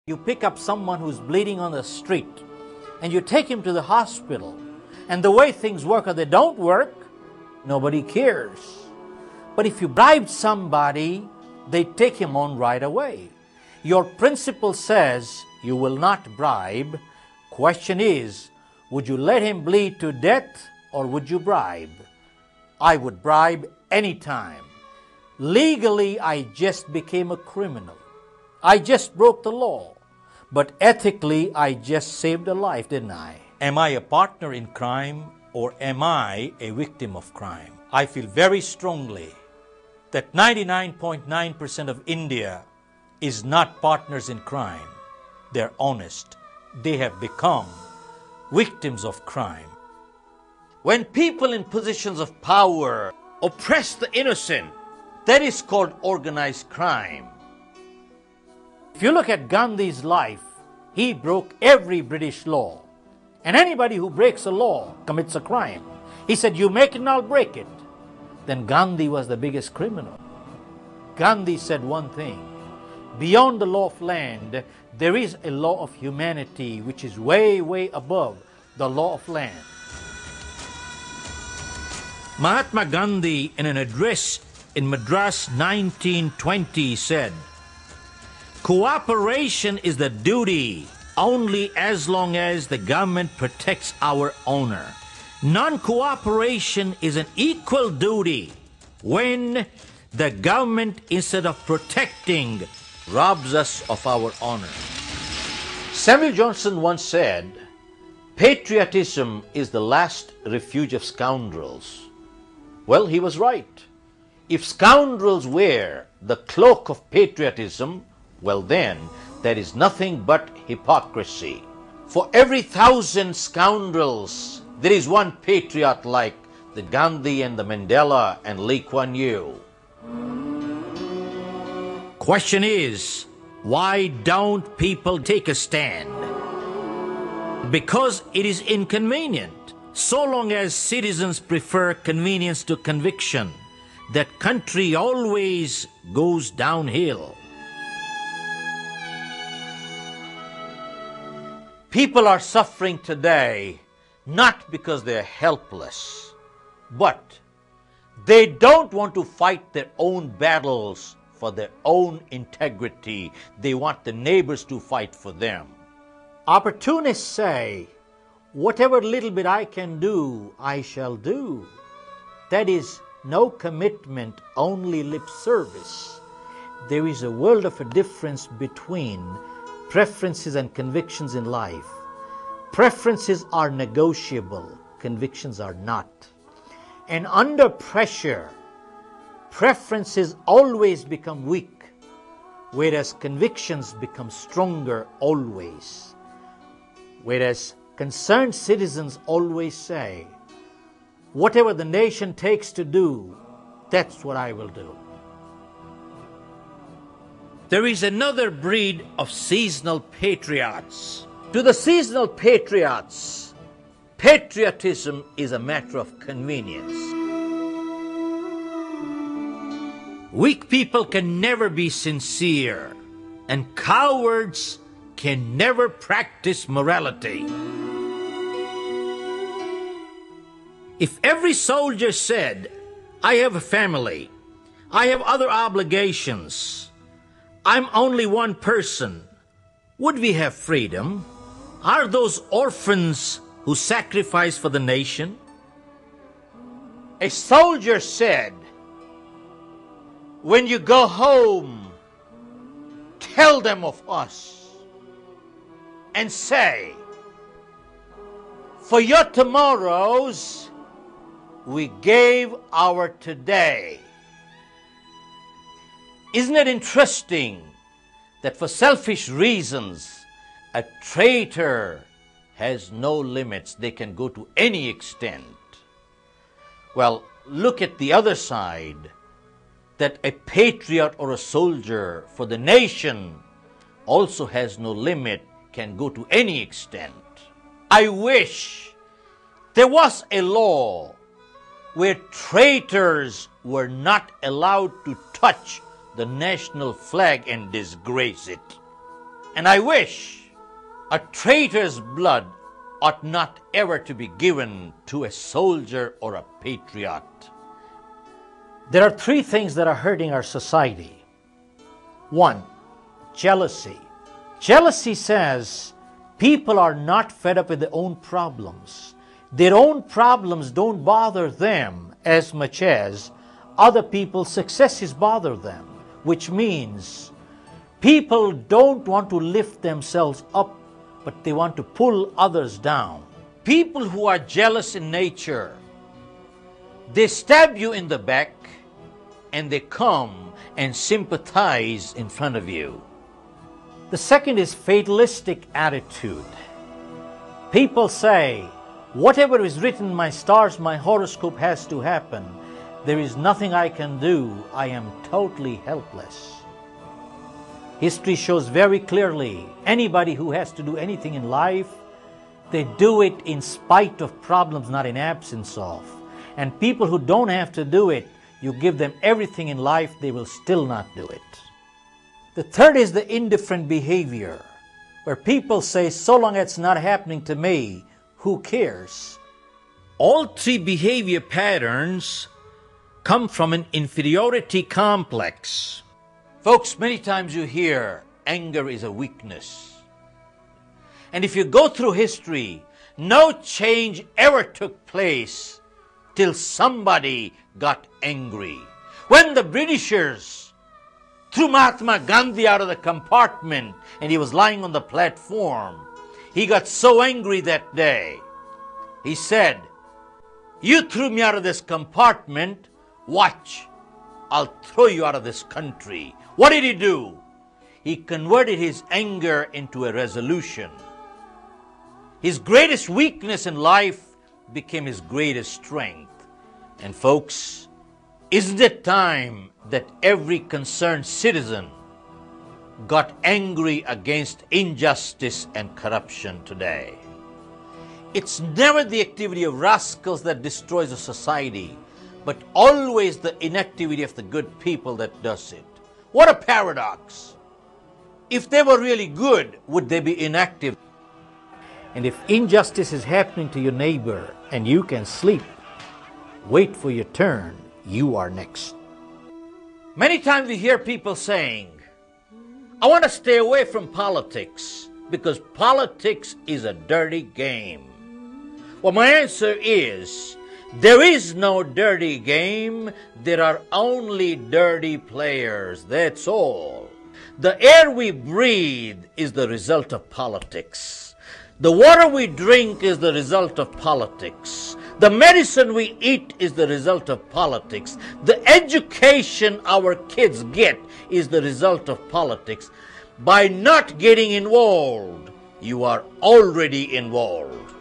You pick up someone who's bleeding on the street and you take him to the hospital, and the way things work or they don't work, nobody cares. But if you bribe somebody, they take him on right away. Your principle says you will not bribe. Question is, would you let him bleed to death or would you bribe? I would bribe anytime. Legally, I just became a criminal. I just broke the law. But ethically, I just saved a life, didn't I? Am I a partner in crime or am I a victim of crime? I feel very strongly that 99.9% of India is not partners in crime. They're honest. They have become victims of crime. When people in positions of power oppress the innocent, that is called organized crime. If you look at Gandhi's life, he broke every British law. And anybody who breaks a law commits a crime. He said, you make it and I'll break it. Then Gandhi was the biggest criminal. Gandhi said one thing: beyond the law of land, there is a law of humanity which is way, way above the law of land. Mahatma Gandhi, in an address in Madras 1920, said, cooperation is the duty only as long as the government protects our honor. Non-cooperation is an equal duty when the government, instead of protecting, robs us of our honor. Samuel Johnson once said, patriotism is the last refuge of scoundrels. Well, he was right. If scoundrels wear the cloak of patriotism, well then, there is nothing but hypocrisy. For every 1,000 scoundrels, there is one patriot like the Gandhi and the Mandela and Lee Kuan Yew. Question is, why don't people take a stand? Because it is inconvenient. So long as citizens prefer convenience to conviction, that country always goes downhill. People are suffering today not because they are helpless, but they don't want to fight their own battles for their own integrity. They want the neighbors to fight for them. Opportunists say, whatever little bit I can do, I shall do. That is no commitment, only lip service. There is a world of a difference between preferences and convictions in life. Preferences are negotiable, convictions are not. And under pressure, preferences always become weak, whereas convictions become stronger always. Whereas concerned citizens always say, whatever the nation takes to do, that's what I will do. There is another breed of seasonal patriots. To the seasonal patriots, patriotism is a matter of convenience. Weak people can never be sincere, and cowards can never practice morality. If every soldier said, I have a family, I have other obligations, I'm only one person, would we have freedom? Are those orphans who sacrifice for the nation? A soldier said, when you go home, tell them of us and say, for your tomorrows, we gave our today. Isn't it interesting that for selfish reasons, a traitor has no limits? They can go to any extent. Well, look at the other side, that a patriot or a soldier for the nation also has no limit, can go to any extent. I wish there was a law where traitors were not allowed to touch the national flag and disgrace it. And I wish a traitor's blood ought not ever to be given to a soldier or a patriot. There are three things that are hurting our society. One, jealousy. Jealousy says people are not fed up with their own problems. Their own problems don't bother them as much as other people's successes bother them, which means people don't want to lift themselves up, but they want to pull others down. People who are jealous in nature, they stab you in the back and they come and sympathize in front of you. The second is fatalistic attitude. People say, whatever is written in my stars, my horoscope has to happen. There is nothing I can do. I am totally helpless. History shows very clearly, anybody who has to do anything in life, they do it in spite of problems, not in absence of. And people who don't have to do it, you give them everything in life, they will still not do it. The third is the indifferent behavior, where people say, so long it's not happening to me, who cares? All three behavior patterns come from an inferiority complex. Folks, many times you hear anger is a weakness. And if you go through history, no change ever took place till somebody got angry. When the Britishers threw Mahatma Gandhi out of the compartment and he was lying on the platform, he got so angry that day. He said, you threw me out of this compartment, watch, I'll throw you out of this country. What did he do? He converted his anger into a resolution. His greatest weakness in life became his greatest strength. And folks, isn't it time that every concerned citizen got angry against injustice and corruption today? It's never the activity of rascals that destroys a society, but always the inactivity of the good people that does it. What a paradox! If they were really good, would they be inactive? And if injustice is happening to your neighbor and you can sleep, wait for your turn, you are next. Many times we hear people saying, I want to stay away from politics because politics is a dirty game. Well, my answer is, there is no dirty game. There are only dirty players. That's all. The air we breathe is the result of politics. The water we drink is the result of politics. The medicine we eat is the result of politics. The education our kids get is the result of politics. By not getting involved, you are already involved.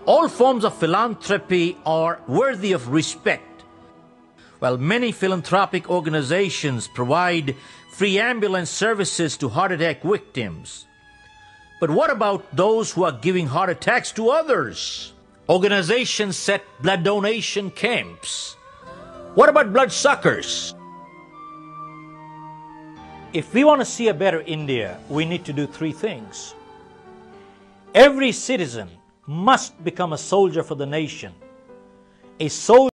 All forms of philanthropy are worthy of respect. While many philanthropic organizations provide free ambulance services to heart attack victims, but what about those who are giving heart attacks to others? Organizations set blood donation camps. What about blood suckers? If we want to see a better India, we need to do three things. Every citizen must become a soldier for the nation. A soldier